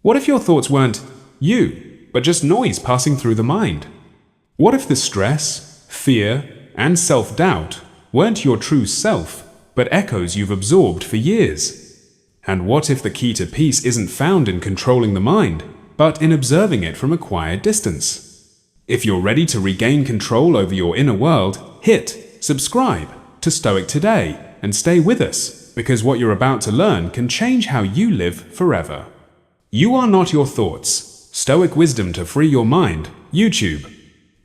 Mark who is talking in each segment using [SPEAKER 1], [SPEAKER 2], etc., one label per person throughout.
[SPEAKER 1] What if your thoughts weren't you, but just noise passing through the mind? What if the stress, fear, and self-doubt weren't your true self, but echoes you've absorbed for years? And what if the key to peace isn't found in controlling the mind, but in observing it from a quiet distance? If you're ready to regain control over your inner world, hit subscribe to Stoic today and stay with us, because what you're about to learn can change how you live forever. You are not your thoughts. Stoic Wisdom to free your mind. YouTube.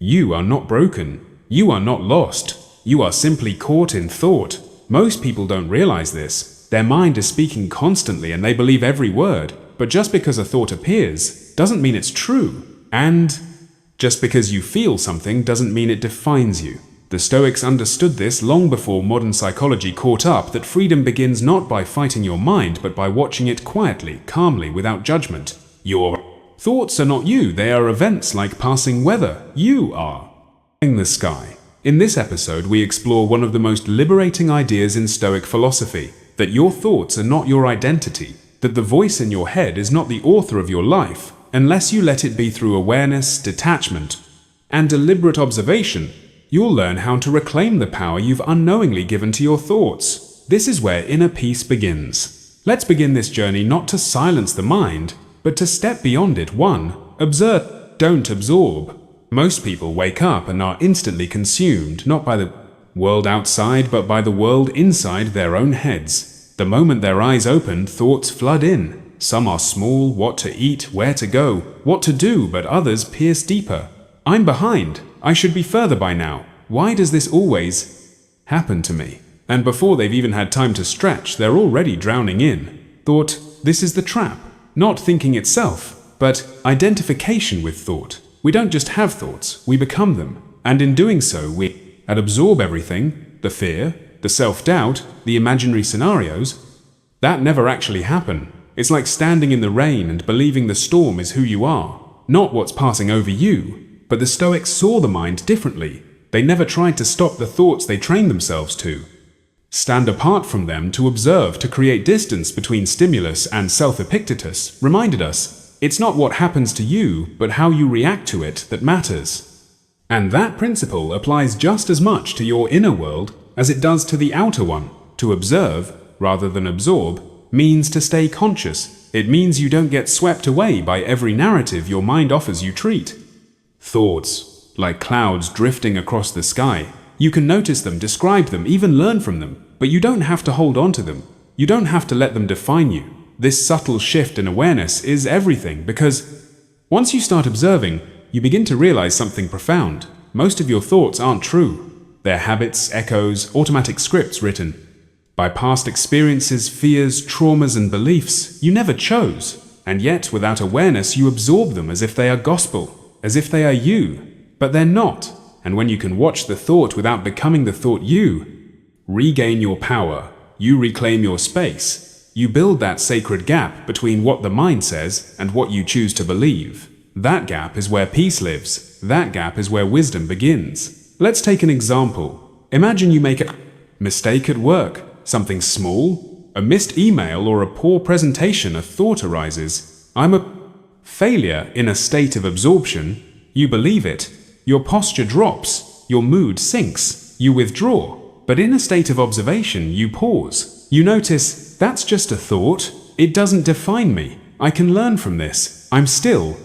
[SPEAKER 1] You are not broken. You are not lost. You are simply caught in thought. Most people don't realize this. Their mind is speaking constantly and they believe every word. But just because a thought appears doesn't mean it's true. And just because you feel something doesn't mean it defines you. The Stoics understood this long before modern psychology caught up, that freedom begins not by fighting your mind, but by watching it quietly, calmly, without judgment. Your thoughts are not you, they are events like passing weather. You are in the sky. In this episode, we explore one of the most liberating ideas in Stoic philosophy, that your thoughts are not your identity, that the voice in your head is not the author of your life, unless you let it be through awareness, detachment, and deliberate observation. You'll learn how to reclaim the power you've unknowingly given to your thoughts. This is where inner peace begins. Let's begin this journey not to silence the mind, but to step beyond it. 1. Observe, don't absorb. Most people wake up and are instantly consumed, not by the world outside, but by the world inside their own heads. The moment their eyes open, thoughts flood in. Some are small: what to eat, where to go, what to do, but others pierce deeper. I'm behind. I should be further by now. Why does this always happen to me? And before they've even had time to stretch, they're already drowning in thought. This is the trap. Not thinking itself, but identification with thought. We don't just have thoughts, we become them. And in doing so, we absorb everything, the fear, the self-doubt, the imaginary scenarios, that never actually happen. It's like standing in the rain and believing the storm is who you are, not what's passing over you. But the Stoics saw the mind differently. They never tried to stop the thoughts they trained themselves to. Stand apart from them, to observe, to create distance between stimulus and self-Epictetus reminded us, it's not what happens to you, but how you react to it that matters. And that principle applies just as much to your inner world as it does to the outer one. To observe, rather than absorb, means to stay conscious. It means you don't get swept away by every narrative your mind offers you treat. Thoughts, like clouds drifting across the sky. You can notice them, describe them, even learn from them, but you don't have to hold on to them. You don't have to let them define you. This subtle shift in awareness is everything, because once you start observing, you begin to realize something profound. Most of your thoughts aren't true. They're habits, echoes, automatic scripts written by past experiences, fears, traumas, and beliefs you never chose. And yet, without awareness, you absorb them as if they are gospel, as if they are you, but they're not. And when you can watch the thought without becoming the thought, you regain your power, you reclaim your space, you build that sacred gap between what the mind says and what you choose to believe. That gap is where peace lives. That gap is where wisdom begins. Let's take an example. Imagine you make a mistake at work, something small, a missed email or a poor presentation. A thought arises, I'm a failure. In a state of absorption, you believe it. Your posture drops, your mood sinks, you withdraw. But in a state of observation, you pause. You notice, that's just a thought. It doesn't define me. I can learn from this. I'm still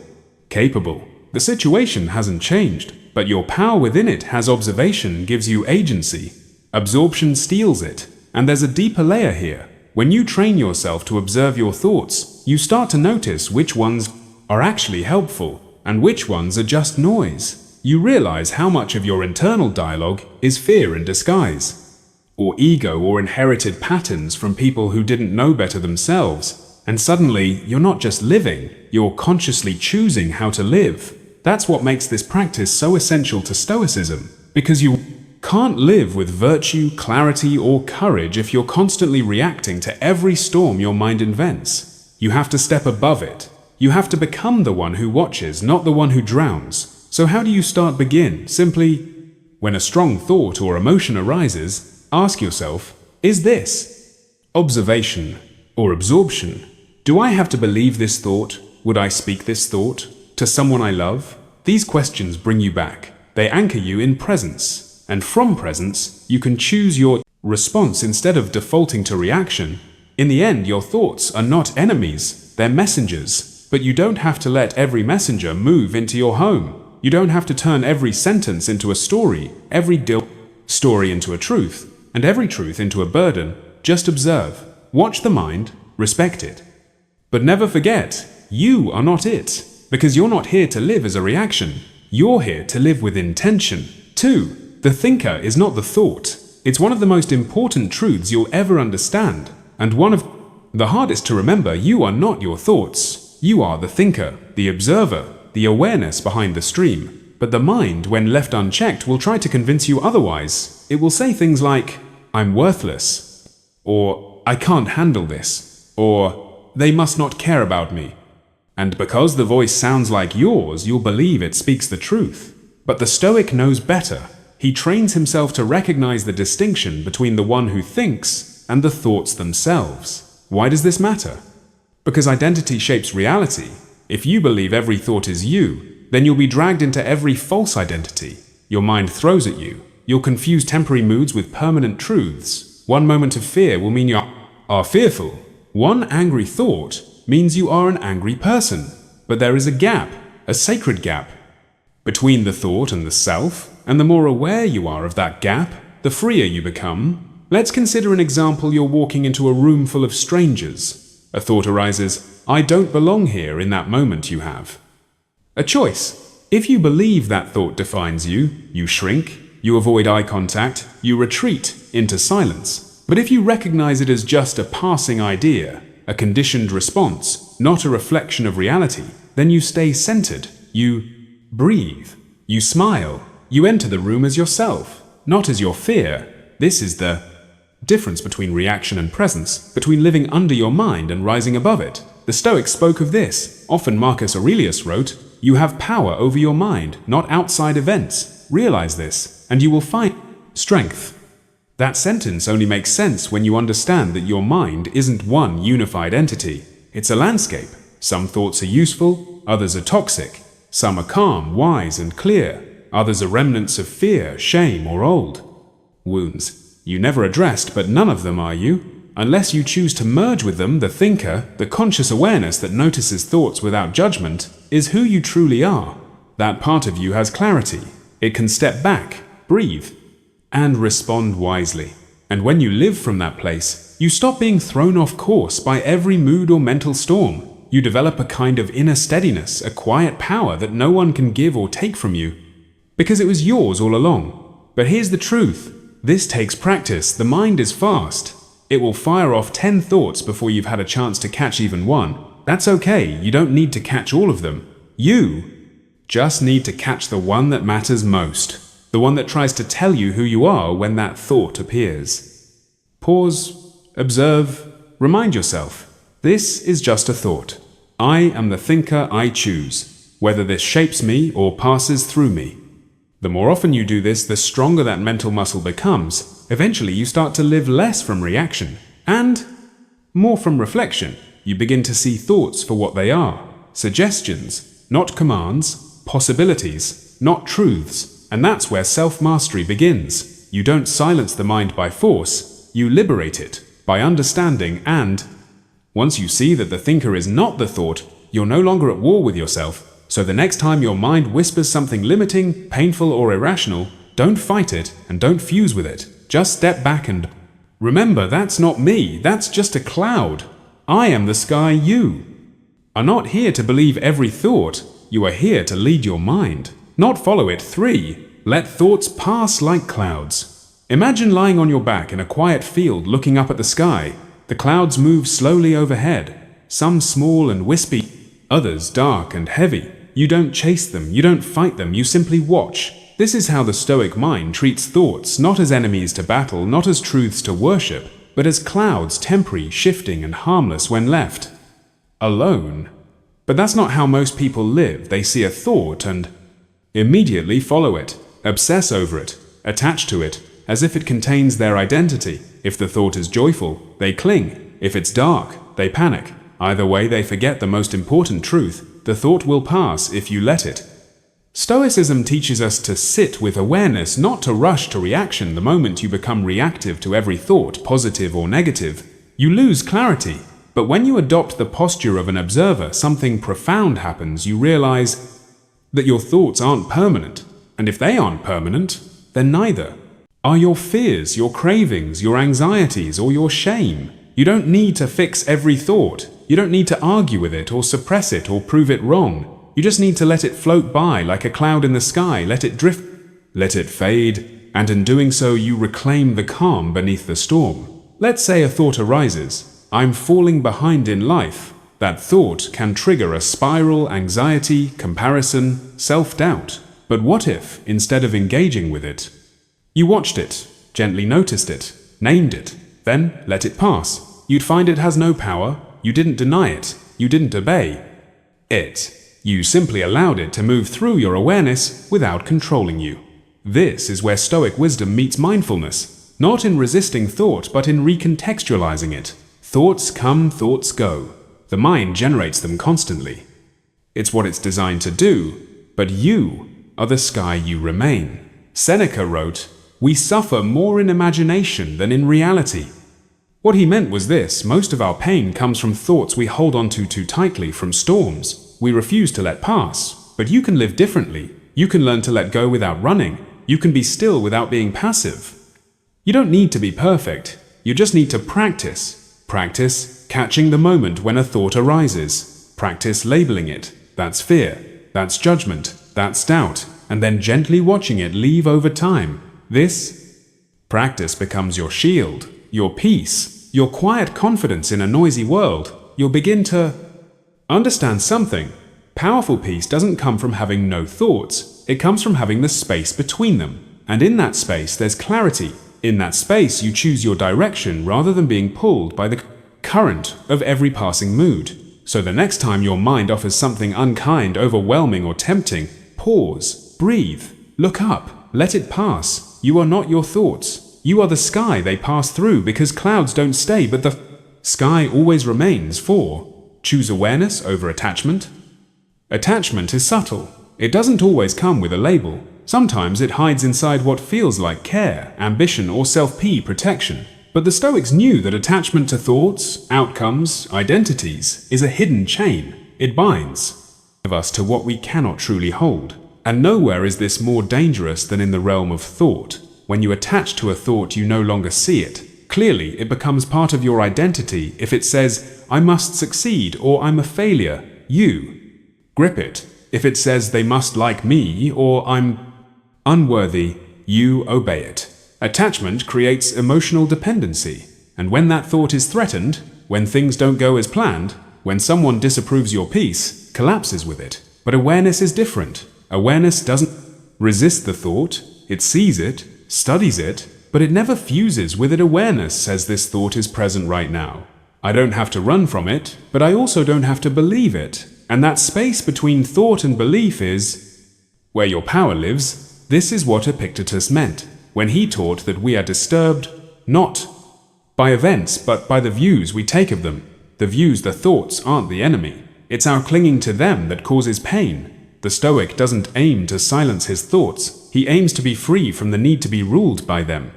[SPEAKER 1] capable. The situation hasn't changed, but your power within it has. Observation gives you agency. Absorption steals it. And there's a deeper layer here. When you train yourself to observe your thoughts, you start to notice which ones are actually helpful and which ones are just noise. You realize how much of your internal dialogue is fear in disguise, or ego, or inherited patterns from people who didn't know better themselves. And suddenly, you're not just living, you're consciously choosing how to live. That's what makes this practice so essential to Stoicism, because you can't live with virtue, clarity, or courage if you're constantly reacting to every storm your mind invents. You have to step above it. You have to become the one who watches, not the one who drowns. So how do you start? Begin simply, when a strong thought or emotion arises, ask yourself, is this observation or absorption? Do I have to believe this thought, Would I speak this thought? To someone I love? These questions bring you back. They anchor you in presence. And from presence, you can choose your response instead of defaulting to reaction. In the end, your thoughts are not enemies, they're messengers. But you don't have to let every messenger move into your home. You don't have to turn every sentence into a story, every story into a truth, and every truth into a burden. Just observe, watch the mind, respect it. But never forget, you are not it, because you're not here to live as a reaction. You're here to live with intention. 2. The thinker is not the thought. It's one of the most important truths you'll ever understand, and one of the hardest to remember. You are not your thoughts. You are the thinker, the observer, the awareness behind the stream. But the mind, when left unchecked, will try to convince you otherwise. It will say things like, "I'm worthless," or "I can't handle this," or "They must not care about me." And because the voice sounds like yours, you'll believe it speaks the truth. But the Stoic knows better. He trains himself to recognize the distinction between the one who thinks and the thoughts themselves. Why does this matter? Because identity shapes reality. If you believe every thought is you, then you'll be dragged into every false identity your mind throws at you. You'll confuse temporary moods with permanent truths. One moment of fear will mean you are fearful. One angry thought means you are an angry person. But there is a gap, a sacred gap, between the thought and the self, and the more aware you are of that gap, the freer you become. Let's consider an example. You're walking into a room full of strangers. A thought arises, "I don't belong here." In that moment you have a choice. If you believe that thought defines you, you shrink, you avoid eye contact, you retreat into silence. But if you recognize it as just a passing idea, a conditioned response, not a reflection of reality, then you stay centered, you breathe, you smile, you enter the room as yourself, not as your fear. This is the difference between reaction and presence, between living under your mind and rising above it. The Stoics spoke of this. Often Marcus Aurelius wrote, "You have power over your mind, not outside events. Realize this, and you will find strength." That sentence only makes sense when you understand that your mind isn't one unified entity. It's a landscape. Some thoughts are useful, others are toxic. Some are calm, wise, and clear. Others are remnants of fear, shame, or old wounds you never addressed, but none of them are you. Unless you choose to merge with them, the thinker, the conscious awareness that notices thoughts without judgment, is who you truly are. That part of you has clarity. It can step back, breathe, and respond wisely. And when you live from that place, you stop being thrown off course by every mood or mental storm. You develop a kind of inner steadiness, a quiet power that no one can give or take from you, because it was yours all along. But here's the truth. This takes practice. The mind is fast. It will fire off 10 thoughts before you've had a chance to catch even one. That's okay. You don't need to catch all of them. You just need to catch the one that matters most. The one that tries to tell you who you are when that thought appears. Pause, observe, remind yourself. This is just a thought. I am the thinker I choose, whether this shapes me or passes through me. The more often you do this, the stronger that mental muscle becomes. Eventually, you start to live less from reaction and more from reflection. You begin to see thoughts for what they are. Suggestions, not commands. Possibilities, not truths. And that's where self-mastery begins. You don't silence the mind by force. You liberate it by understanding, and once you see that the thinker is not the thought, you're no longer at war with yourself. So the next time your mind whispers something limiting, painful, or irrational, don't fight it and don't fuse with it. Just step back and remember, that's not me, that's just a cloud. I am the sky. You are not here to believe every thought. You are here to lead your mind, not follow it. 3. Let thoughts pass like clouds. Imagine lying on your back in a quiet field looking up at the sky. The clouds move slowly overhead, some small and wispy, others dark and heavy. You don't chase them, you don't fight them, you simply watch. This is how the Stoic mind treats thoughts, not as enemies to battle, not as truths to worship, but as clouds, temporary, shifting, and harmless when left alone. But that's not how most people live. They see a thought and immediately follow it, obsess over it, attach to it, as if it contains their identity. If the thought is joyful, they cling. If it's dark, they panic. Either way, they forget the most important truth: the thought will pass if you let it. Stoicism teaches us to sit with awareness, not to rush to reaction. The moment you become reactive to every thought, positive or negative, you lose clarity. But when you adopt the posture of an observer, something profound happens. You realize that your thoughts aren't permanent. And if they aren't permanent, then neither are your fears, your cravings, your anxieties, or your shame. You don't need to fix every thought. You don't need to argue with it or suppress it or prove it wrong. You just need to let it float by like a cloud in the sky. Let it drift, let it fade, and in doing so you reclaim the calm beneath the storm. Let's say a thought arises: I'm falling behind in life. That thought can trigger a spiral: anxiety, comparison, self-doubt. But what if, instead of engaging with it, you watched it, gently noticed it, named it, then let it pass? You'd find it has no power. You didn't deny it. You didn't obey it. You simply allowed it to move through your awareness without controlling you. This is where Stoic wisdom meets mindfulness, not in resisting thought, but in recontextualizing it. Thoughts come, thoughts go. The mind generates them constantly. It's what it's designed to do, but you are the sky you remain. Seneca wrote, "We suffer more in imagination than in reality." What he meant was this: most of our pain comes from thoughts we hold onto too tightly, from storms we refuse to let pass. But you can live differently. You can learn to let go without running. You can be still without being passive. You don't need to be perfect. You just need to practice. Practice catching the moment when a thought arises. Practice labeling it. That's fear. That's judgment. That's doubt. And then gently watching it leave over time. This practice becomes your shield, your peace, your quiet confidence in a noisy world. You'll begin to understand something. Powerful peace doesn't come from having no thoughts. It comes from having the space between them. And in that space, there's clarity. In that space, you choose your direction rather than being pulled by the current of every passing mood. So the next time your mind offers something unkind, overwhelming, or tempting, pause, breathe, look up, let it pass. You are not your thoughts. You are the sky they pass through, because clouds don't stay, but the sky always remains. Choose awareness over attachment. Attachment is subtle. It doesn't always come with a label. Sometimes it hides inside what feels like care, ambition, or self-protection. But the Stoics knew that attachment to thoughts, outcomes, identities is a hidden chain. It binds us to what we cannot truly hold. And nowhere is this more dangerous than in the realm of thought. When you attach to a thought, you no longer see it. Clearly, it becomes part of your identity. If it says, "I must succeed," or "I'm a failure," you grip it. If it says, "They must like me," or "I'm unworthy," you obey it. Attachment creates emotional dependency. And when that thought is threatened, when things don't go as planned, when someone disapproves your peace, collapses with it. But awareness is different. Awareness doesn't resist the thought. It sees it, studies it, but it never fuses with it. Awareness says, this thought is present right now. I don't have to run from it, but I also don't have to believe it. And that space between thought and belief is where your power lives. This is what Epictetus meant when he taught that we are disturbed not by events, but by the views we take of them. The views, the thoughts, aren't the enemy. It's our clinging to them that causes pain. The Stoic doesn't aim to silence his thoughts. He aims to be free from the need to be ruled by them.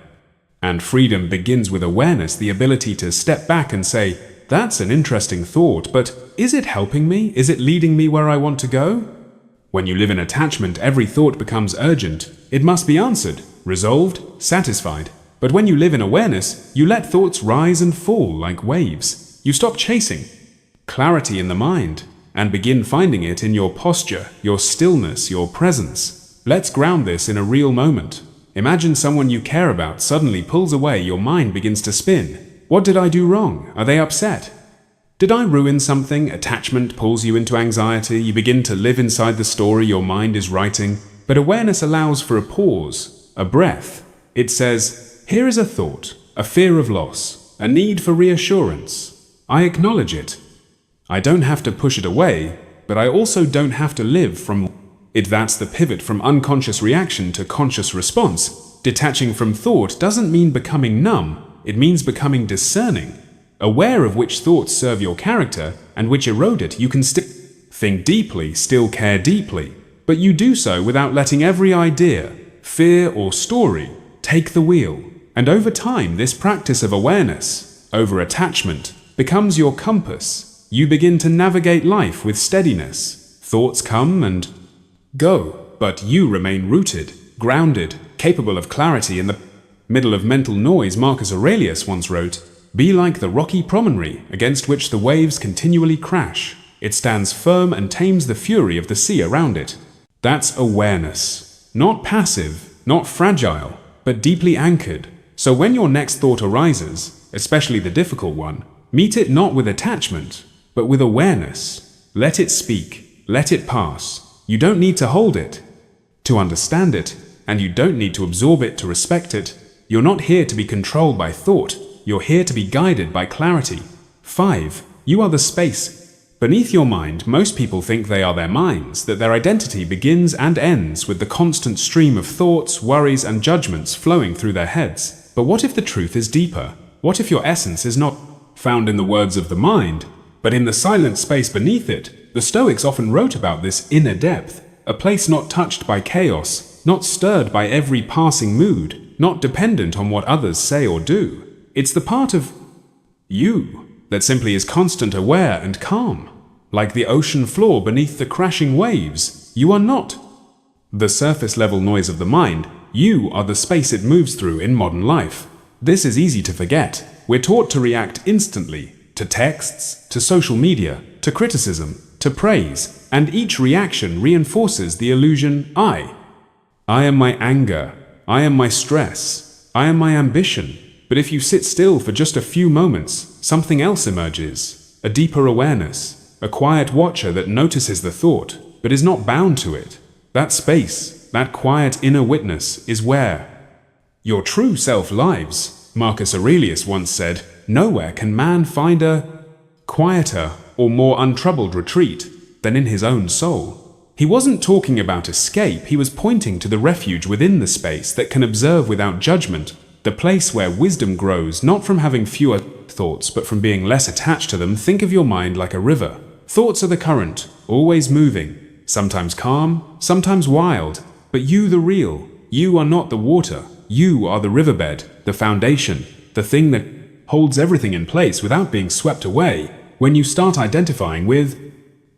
[SPEAKER 1] And freedom begins with awareness, the ability to step back and say, that's an interesting thought, but is it helping me? Is it leading me where I want to go? When you live in attachment, every thought becomes urgent. It must be answered, resolved, satisfied. But when you live in awareness, you let thoughts rise and fall like waves. You stop chasing clarity in the mind and begin finding it in your posture, your stillness, your presence. Let's ground this in a real moment. Imagine someone you care about suddenly pulls away, your mind begins to spin. What did I do wrong? Are they upset? Did I ruin something? Attachment pulls you into anxiety. You begin to live inside the story your mind is writing. But awareness allows for a pause, a breath. It says, here is a thought, a fear of loss, a need for reassurance. I acknowledge it. I don't have to push it away, but I also don't have to live from it. That's the pivot from unconscious reaction to conscious response. Detaching from thought doesn't mean becoming numb. It means becoming discerning. Aware of which thoughts serve your character and which erode it, you can still think deeply, still care deeply, but you do so without letting every idea, fear, or story take the wheel. And over time, this practice of awareness, over attachment, becomes your compass. You begin to navigate life with steadiness. Thoughts come and go, but you remain rooted, grounded, capable of clarity in the middle of mental noise. Marcus Aurelius once wrote, "Be like the rocky promontory against which the waves continually crash. It stands firm and tames the fury of the sea around it." That's awareness. Not passive, not fragile, but deeply anchored. So when your next thought arises, especially the difficult one, meet it not with attachment, but with awareness. Let it speak, let it pass. You don't need to hold it to understand it, and you don't need to absorb it to respect it. You're not here to be controlled by thought, you're here to be guided by clarity. 5. You are the space beneath your mind. Most people think they are their minds, that their identity begins and ends with the constant stream of thoughts, worries, and judgments flowing through their heads. But what if the truth is deeper? What if your essence is not found in the words of the mind, but in the silent space beneath it? The Stoics often wrote about this inner depth, a place not touched by chaos, not stirred by every passing mood, not dependent on what others say or do. It's the part of you that simply is constant, aware, and calm. Like the ocean floor beneath the crashing waves, you are not the surface-level noise of the mind. You are the space it moves through in modern life. This is easy to forget. We're taught to react instantly to texts, to social media, to criticism, to praise, and each reaction reinforces the illusion I am my anger, I am my stress, I am my ambition. But if you sit still for just a few moments, something else emerges, a deeper awareness, a quiet watcher that notices the thought, but is not bound to it. That space, that quiet inner witness, is where your true self lives. Marcus Aurelius once said, "Nowhere can man find a quieter or more untroubled retreat than in his own soul." He wasn't talking about escape, he was pointing to the refuge within the space that can observe without judgment, the place where wisdom grows, not from having fewer thoughts, but from being less attached to them. Think of your mind like a river. Thoughts are the current, always moving, sometimes calm, sometimes wild, but you, the real, you are not the water. You are the riverbed, the foundation, the thing that holds everything in place without being swept away. When you start identifying with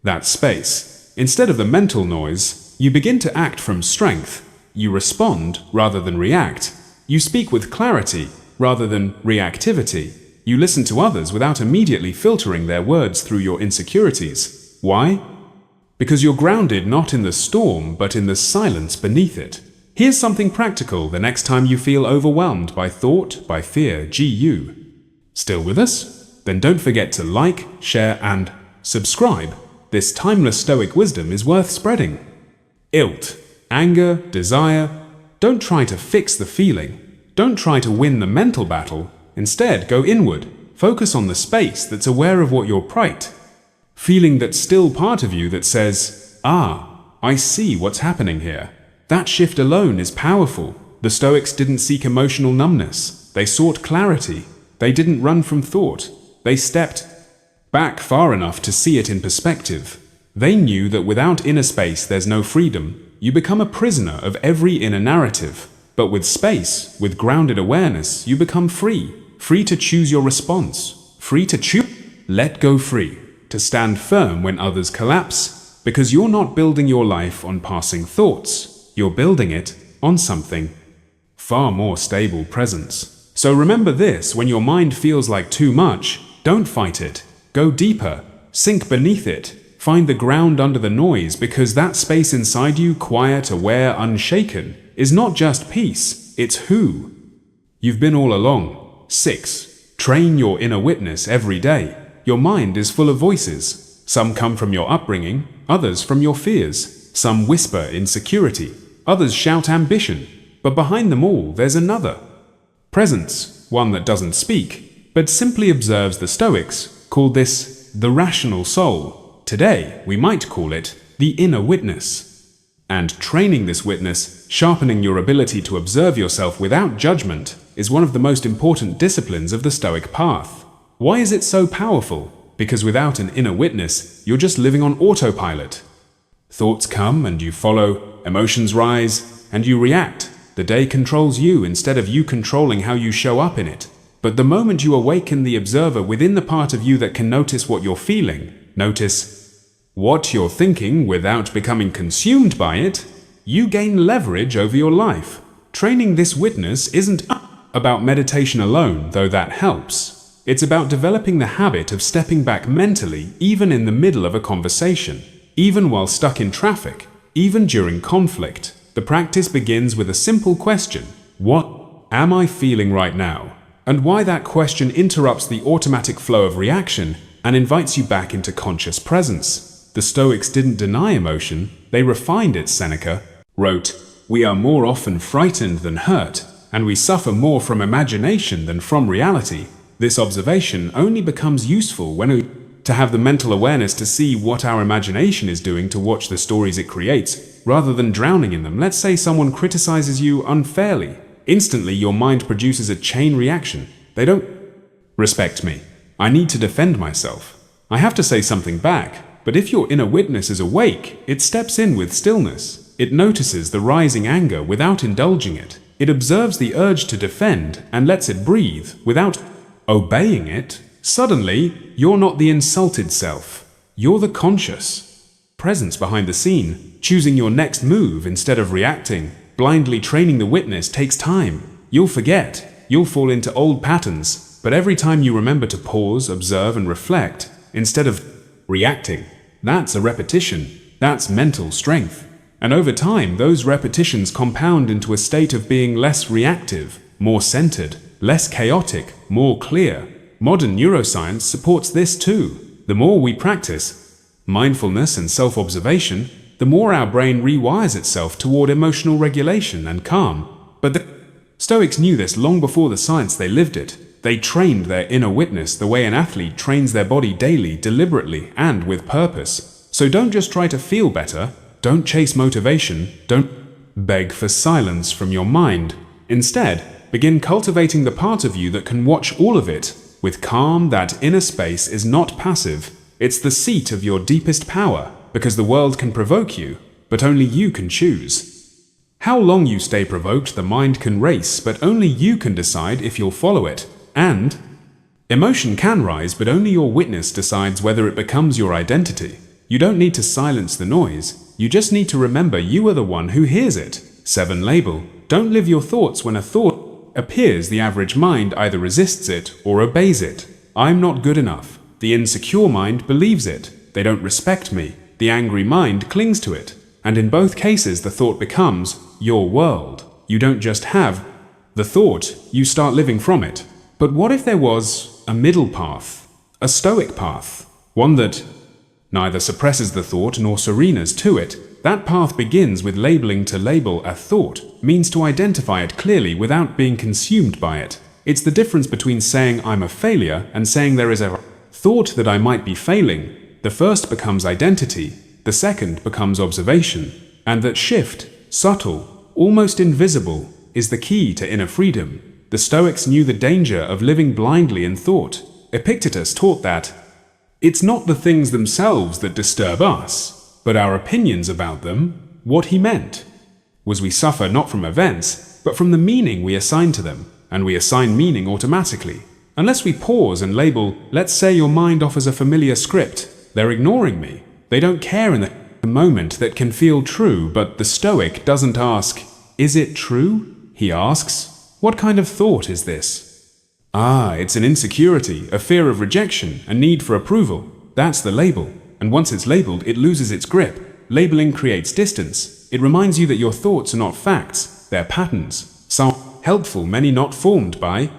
[SPEAKER 1] that space, instead of the mental noise, you begin to act from strength. You respond rather than react. You speak with clarity rather than reactivity. You listen to others without immediately filtering their words through your insecurities. Why? Because you're grounded not in the storm, but in the silence beneath it. Here's something practical the next time you feel overwhelmed by thought, by fear. GU. Still with us? Then don't forget to like, share, and subscribe. This timeless Stoic wisdom is worth spreading. Ilt, anger, desire. Don't try to fix the feeling. Don't try to win the mental battle. Instead, go inward. Focus on the space that's aware of what you're feeling, that still part of you that says, I see what's happening here. That shift alone is powerful. The Stoics didn't seek emotional numbness. They sought clarity. They didn't run from thought. They stepped back far enough to see it in perspective. They knew that without inner space there's no freedom. You become a prisoner of every inner narrative. But with space, with grounded awareness, you become free. Free to choose your response. Free to choose. Let go free. To stand firm when others collapse. Because you're not building your life on passing thoughts. You're building it on something far more stable, presence. So remember this, when your mind feels like too much, don't fight it. Go deeper. Sink beneath it. Find the ground under the noise, because that space inside you, quiet, aware, unshaken, is not just peace, it's who you've been all along. 6. Train your inner witness every day. Your mind is full of voices. Some come from your upbringing, others from your fears. Some whisper insecurity, others shout ambition. But behind them all, there's another presence, one that doesn't speak, but simply observes. The Stoics called this the rational soul. Today, we might call it the inner witness. And training this witness, sharpening your ability to observe yourself without judgment, is one of the most important disciplines of the Stoic path. Why is it so powerful? Because without an inner witness, you're just living on autopilot. Thoughts come and you follow, emotions rise, and you react. The day controls you instead of you controlling how you show up in it. But the moment you awaken the observer within the part of you that can notice what you're feeling, notice what you're thinking without becoming consumed by it, you gain leverage over your life. Training this witness isn't about meditation alone, though that helps. It's about developing the habit of stepping back mentally, even in the middle of a conversation, even while stuck in traffic, even during conflict. The practice begins with a simple question: what am I feeling right now? And why that question interrupts the automatic flow of reaction and invites you back into conscious presence. The Stoics didn't deny emotion, they refined it. Seneca wrote, "We are more often frightened than hurt, and we suffer more from imagination than from reality." This observation only becomes useful when we have the mental awareness to see what our imagination is doing, to watch the stories it creates, rather than drowning in them. Let's say someone criticizes you unfairly. Instantly, your mind produces a chain reaction. They don't respect me. I need to defend myself. I have to say something back. But if your inner witness is awake, it steps in with stillness. It notices the rising anger without indulging it. It observes the urge to defend and lets it breathe without obeying it. Suddenly, you're not the insulted self. You're the conscious presence behind the scene, choosing your next move instead of reacting. Blindly training the witness takes time. You'll forget. You'll fall into old patterns. But every time you remember to pause, observe, and reflect, instead of reacting, that's a repetition. That's mental strength. And over time, those repetitions compound into a state of being less reactive, more centered, less chaotic, more clear. Modern neuroscience supports this too. The more we practice mindfulness and self-observation, the more our brain rewires itself toward emotional regulation and calm. But the Stoics knew this long before the science. They lived it. They trained their inner witness the way an athlete trains their body daily, deliberately, and with purpose. So don't just try to feel better. Don't chase motivation. Don't beg for silence from your mind. Instead, begin cultivating the part of you that can watch all of it with calm. That inner space is not passive. It's the seat of your deepest power, because the world can provoke you, but only you can choose. How long you stay provoked, the mind can race, but only you can decide if you'll follow it. And emotion can rise, but only your witness decides whether it becomes your identity. You don't need to silence the noise. You just need to remember you are the one who hears it. 7. Label. Don't live your thoughts. When a thought appears, the average mind either resists it or obeys it. I'm not good enough. The insecure mind believes it. They don't respect me. The angry mind clings to it. And in both cases, the thought becomes your world. You don't just have the thought, you start living from it. But what if there was a middle path, a Stoic path, one that neither suppresses the thought nor serenas to it? That path begins with labeling. To label a thought means to identify it clearly without being consumed by it. It's the difference between saying I'm a failure and saying there is a thought that I might be failing. The first becomes identity, the second becomes observation. And that shift, subtle, almost invisible, is the key to inner freedom. The Stoics knew the danger of living blindly in thought. Epictetus taught that it's not the things themselves that disturb us, but our opinions about them. What he meant was we suffer not from events, but from the meaning we assign to them, and we assign meaning automatically. Unless we pause and label, let's say your mind offers a familiar script. They're ignoring me. They don't care in the moment. That can feel true, but the Stoic doesn't ask, is it true? He asks, what kind of thought is this? It's an insecurity, a fear of rejection, a need for approval. That's the label. And once it's labeled, it loses its grip. Labeling creates distance. It reminds you that your thoughts are not facts, they're patterns. Some helpful, many not formed by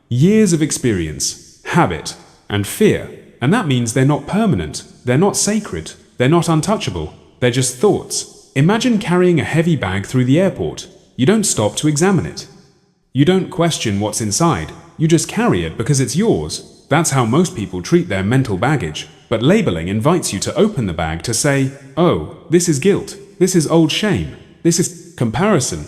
[SPEAKER 1] years of experience, habit, and fear. And that means they're not permanent, they're not sacred, they're not untouchable, they're just thoughts. Imagine carrying a heavy bag through the airport. You don't stop to examine it. You don't question what's inside, you just carry it because it's yours. That's how most people treat their mental baggage. But labeling invites you to open the bag to say, oh, this is guilt, this is old shame, this is comparison.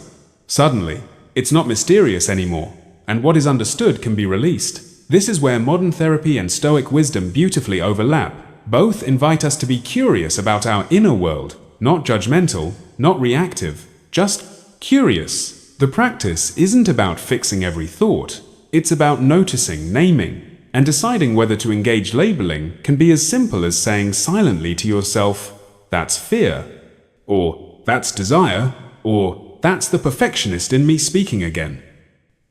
[SPEAKER 1] Suddenly, it's not mysterious anymore, and what is understood can be released. This is where modern therapy and Stoic wisdom beautifully overlap. Both invite us to be curious about our inner world, not judgmental, not reactive, just curious. The practice isn't about fixing every thought. It's about noticing, naming, and deciding whether to engage. Labeling can be as simple as saying silently to yourself, "That's fear," or "That's desire," or "That's the perfectionist in me speaking again."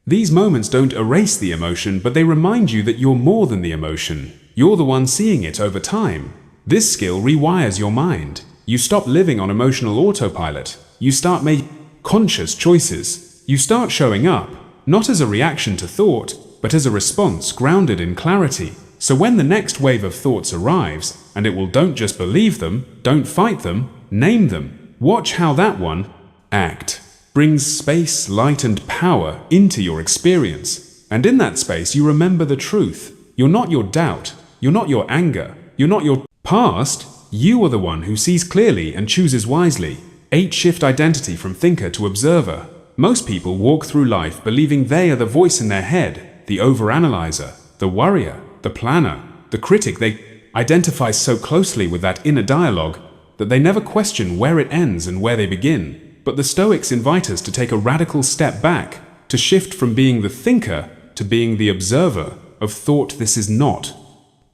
[SPEAKER 1] These moments don't erase the emotion, but they remind you that you're more than the emotion. You're the one seeing it over time. This skill rewires your mind. You stop living on emotional autopilot. You start making conscious choices. You start showing up, not as a reaction to thought, but as a response grounded in clarity. So when the next wave of thoughts arrives, and it will, don't just believe them, don't fight them, name them. Watch how that one act brings space, light, and power into your experience. And in that space, you remember the truth. You're not your doubt. You're not your anger. You're not your past. You are the one who sees clearly and chooses wisely. 8. Shift identity from thinker to observer. Most people walk through life believing they are the voice in their head, the overanalyzer, the worrier, the planner, the critic. They identify so closely with that inner dialogue that they never question where it ends and where they begin. But the Stoics invite us to take a radical step back, to shift from being the thinker to being the observer of thought. This is not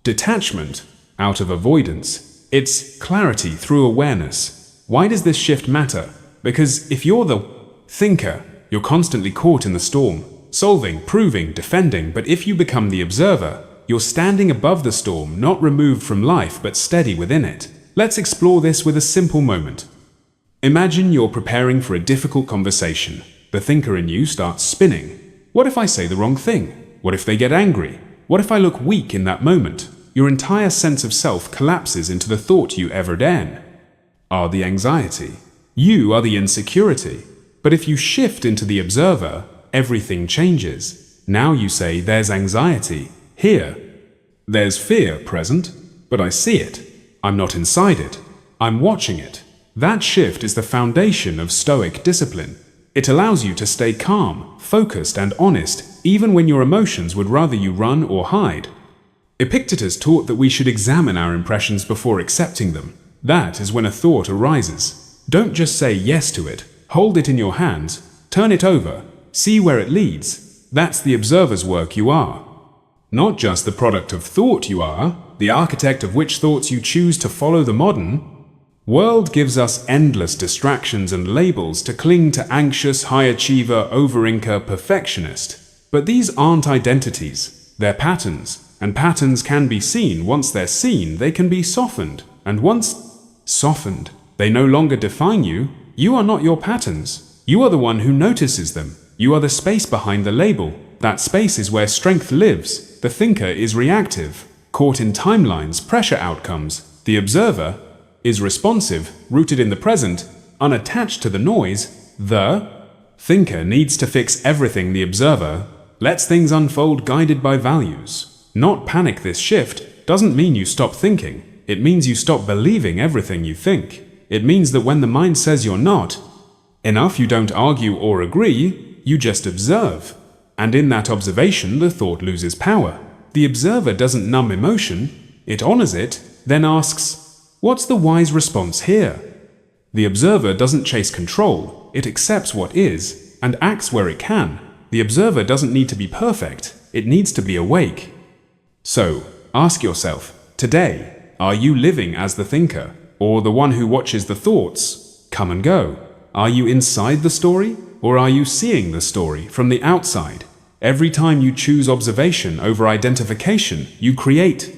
[SPEAKER 1] detachment out of avoidance. It's clarity through awareness. Why does this shift matter? Because if you're the thinker, you're constantly caught in the storm, solving, proving, defending. But if you become the observer, you're standing above the storm, not removed from life, but steady within it. Let's explore this with a simple moment. Imagine you're preparing for a difficult conversation. The thinker in you starts spinning. What if I say the wrong thing? What if they get angry? What if I look weak in that moment? Your entire sense of self collapses into the thought you then are the anxiety. You are the insecurity. But if you shift into the observer, everything changes. Now you say, there's anxiety here. There's fear present, but I see it. I'm not inside it. I'm watching it. That shift is the foundation of Stoic discipline. It allows you to stay calm, focused, and honest, even when your emotions would rather you run or hide. Epictetus taught that we should examine our impressions before accepting them. That is when a thought arises. Don't just say yes to it. Hold it in your hands, turn it over, see where it leads. That's the observer's work you are. Not just the product of thought you are, the architect of which thoughts you choose to follow. The modern world gives us endless distractions and labels to cling to: anxious, high achiever, overthinker, perfectionist. But these aren't identities, they're patterns. And patterns can be seen. Once they're seen, they can be softened. And once softened, they no longer define you. You are not your patterns. You are the one who notices them. You are the space behind the label. That space is where strength lives. The thinker is reactive, caught in timelines, pressure outcomes. The observer is responsive, rooted in the present, unattached to the noise. The thinker needs to fix everything. The observer lets things unfold, guided by values, not panic. This shift doesn't mean you stop thinking. It means you stop believing everything you think. It means that when the mind says you're not enough, you don't argue or agree, you just observe. And in that observation, the thought loses power. The observer doesn't numb emotion, it honors it, then asks, what's the wise response here? The observer doesn't chase control, it accepts what is, and acts where it can. The observer doesn't need to be perfect, it needs to be awake. So, ask yourself, today, are you living as the thinker, or the one who watches the thoughts come and go? Are you inside the story, or are you seeing the story from the outside? Every time you choose observation over identification, you create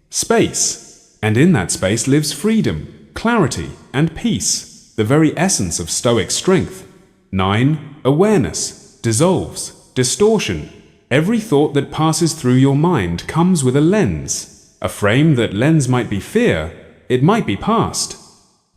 [SPEAKER 1] space. And in that space lives freedom, clarity, and peace, the very essence of Stoic strength. 9. Awareness dissolves distortion. Every thought that passes through your mind comes with a lens. A frame. That lens might be fear, it might be past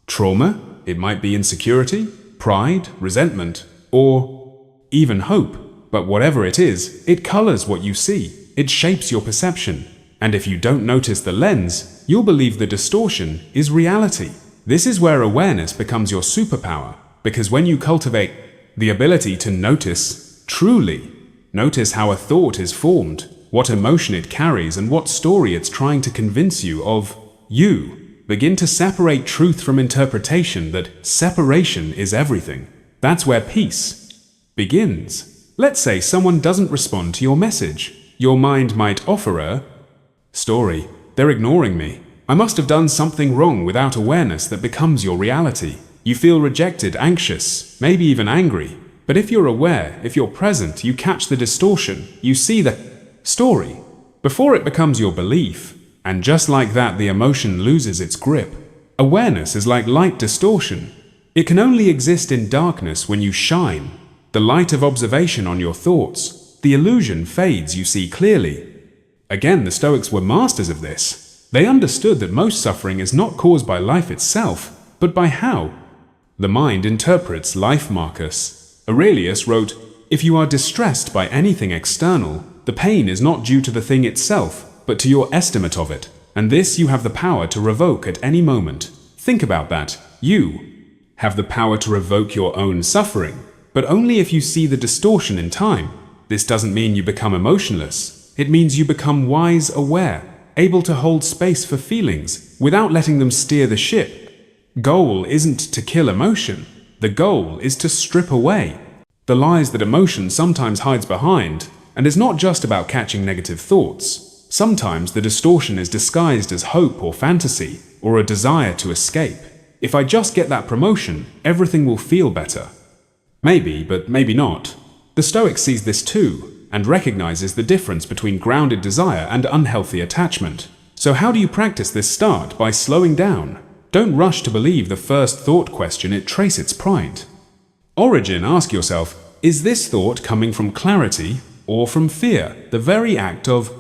[SPEAKER 1] trauma, it might be insecurity, pride, resentment, or even hope. But whatever it is, it colors what you see. It shapes your perception. And if you don't notice the lens, you'll believe the distortion is reality. This is where awareness becomes your superpower, because when you cultivate the ability to notice, truly notice how a thought is formed, what emotion it carries, and what story it's trying to convince you of. You begin to separate truth from interpretation, that separation is everything. That's where peace begins. Let's say someone doesn't respond to your message. Your mind might offer a story. They're ignoring me. I must have done something wrong, without awareness that becomes your reality. You feel rejected, anxious, maybe even angry. But if you're aware, if you're present, you catch the distortion. You see the story before it becomes your belief. And just like that, the emotion loses its grip. Awareness is like light distortion. It can only exist in darkness. When you shine the light of observation on your thoughts, the illusion fades, you see clearly. Again, the Stoics were masters of this. They understood that most suffering is not caused by life itself, but by how the mind interprets life. Marcus Aurelius wrote, "If you are distressed by anything external, the pain is not due to the thing itself, but to your estimate of it, and this you have the power to revoke at any moment." Think about that. You have the power to revoke your own suffering, but only if you see the distortion in time. This doesn't mean you become emotionless. It means you become wise, aware, able to hold space for feelings without letting them steer the ship. Goal isn't to kill emotion. The goal is to strip away the lies that emotion sometimes hides behind. And it's not just about catching negative thoughts. Sometimes the distortion is disguised as hope or fantasy, or a desire to escape. If I just get that promotion, everything will feel better. Maybe, but maybe not. The Stoic sees this too, and recognizes the difference between grounded desire and unhealthy attachment. So how do you practice this? Start by slowing down. Don't rush to believe the first thought, question it, trace its pride. Origin, ask yourself, is this thought coming from clarity or from fear? The very act of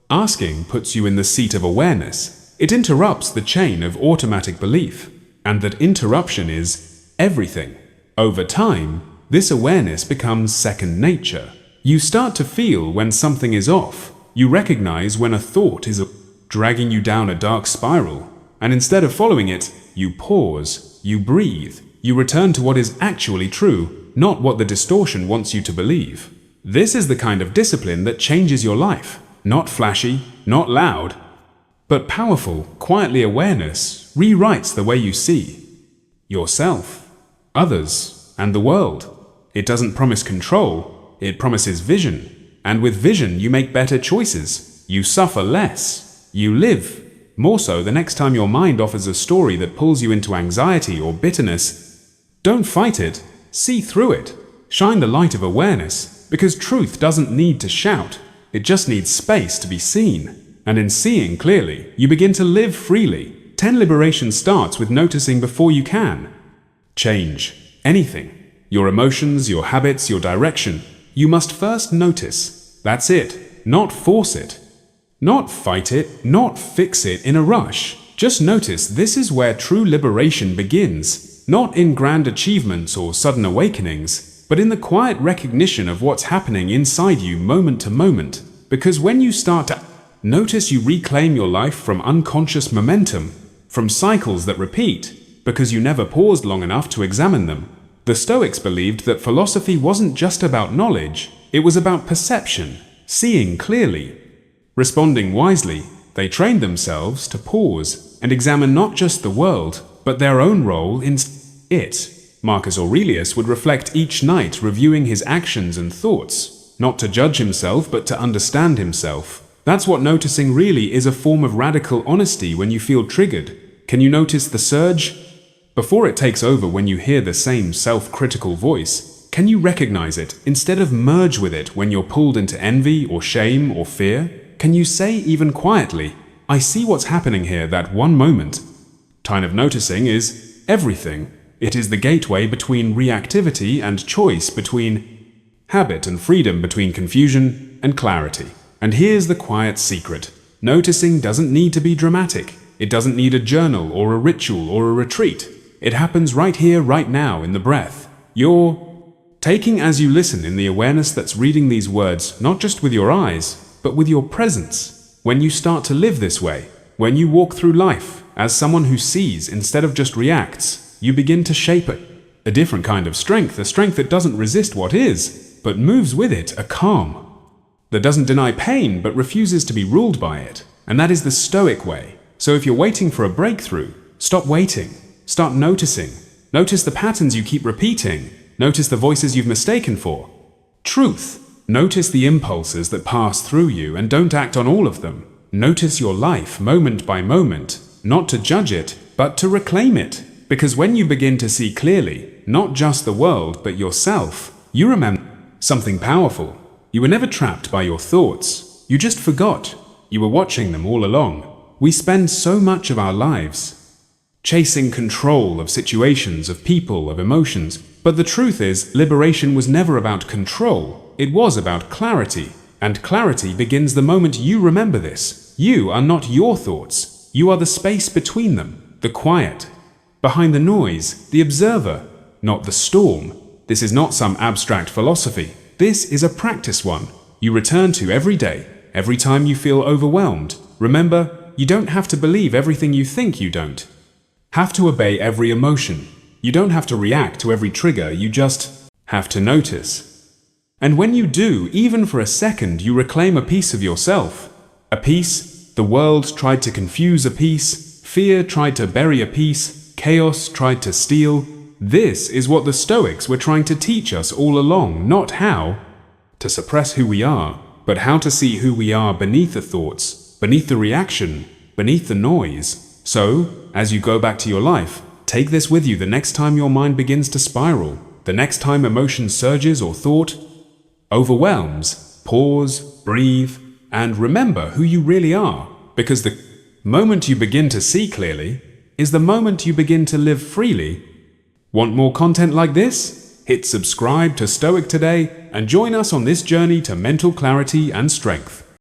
[SPEAKER 1] asking puts you in the seat of awareness. It interrupts the chain of automatic belief, and that interruption is everything. Over time, this awareness becomes second nature. You start to feel when something is off. You recognize when a thought is dragging you down a dark spiral, and instead of following it, you pause, you breathe, you return to what is actually true, not what the distortion wants you to believe. This is the kind of discipline that changes your life. Not flashy, not loud, but powerful. Quietly, awareness rewrites the way you see yourself, others, and the world. It doesn't promise control, it promises vision. And with vision, you make better choices. You suffer less. You live more. So the next time your mind offers a story that pulls you into anxiety or bitterness, don't fight it. See through it. Shine the light of awareness, because truth doesn't need to shout. It just needs space to be seen. And in seeing clearly, you begin to live freely. 10 Liberation starts with noticing before you can change anything. Your emotions, your habits, your direction. You must first notice. That's it. Not force it. Not fight it. Not fix it in a rush. Just notice. This is where true liberation begins. Not in grand achievements or sudden awakenings, but in the quiet recognition of what's happening inside you moment to moment. Because when you start to notice, you reclaim your life from unconscious momentum, from cycles that repeat, because you never paused long enough to examine them. The Stoics believed that philosophy wasn't just about knowledge, it was about perception, seeing clearly, responding wisely. They trained themselves to pause and examine not just the world, but their own role in it. Marcus Aurelius would reflect each night, reviewing his actions and thoughts, not to judge himself, but to understand himself. That's what noticing really is, a form of radical honesty. When you feel triggered, can you notice the surge before it takes over? When you hear the same self-critical voice, can you recognize it instead of merge with it? When you're pulled into envy or shame or fear, can you say even quietly, I see what's happening here? That one moment, time of noticing, is everything. It is the gateway between reactivity and choice, between habit and freedom, between confusion and clarity. And here's the quiet secret. Noticing doesn't need to be dramatic. It doesn't need a journal or a ritual or a retreat. It happens right here, right now, in the breath. You're taking as you listen, in the awareness that's reading these words, not just with your eyes, but with your presence. When you start to live this way, when you walk through life as someone who sees instead of just reacts, you begin to shape it. A different kind of strength, a strength that doesn't resist what is, but moves with it, a calm that doesn't deny pain but refuses to be ruled by it. And that is the Stoic way. So if you're waiting for a breakthrough, stop waiting. Start noticing. Notice the patterns you keep repeating. Notice the voices you've mistaken for truth. Notice the impulses that pass through you and don't act on all of them. Notice your life moment by moment, not to judge it, but to reclaim it. Because when you begin to see clearly, not just the world, but yourself, you remember something powerful. You were never trapped by your thoughts. You just forgot. You were watching them all along. We spend so much of our lives chasing control of situations, of people, of emotions. But the truth is, liberation was never about control. It was about clarity. And clarity begins the moment you remember this. You are not your thoughts. You are the space between them, the quiet. Behind the noise, the observer, not the storm. This is not some abstract philosophy. This is a practice one you return to every day, every time you feel overwhelmed. Remember, you don't have to believe everything you think you don't have to obey every emotion. You don't have to react to every trigger, you just have to notice. And when you do, even for a second, you reclaim a piece of yourself. A piece the world tried to confuse, a piece fear tried to bury, a piece chaos tried to steal. This is what the Stoics were trying to teach us all along, not how to suppress who we are, but how to see who we are beneath the thoughts, beneath the reaction, beneath the noise. So, as you go back to your life, take this with you the next time your mind begins to spiral, the next time emotion surges or thought overwhelms. Pause, breathe, and remember who you really are, because the moment you begin to see clearly is the moment you begin to live freely. Want more content like this? Hit subscribe to Stoic today and join us on this journey to mental clarity and strength.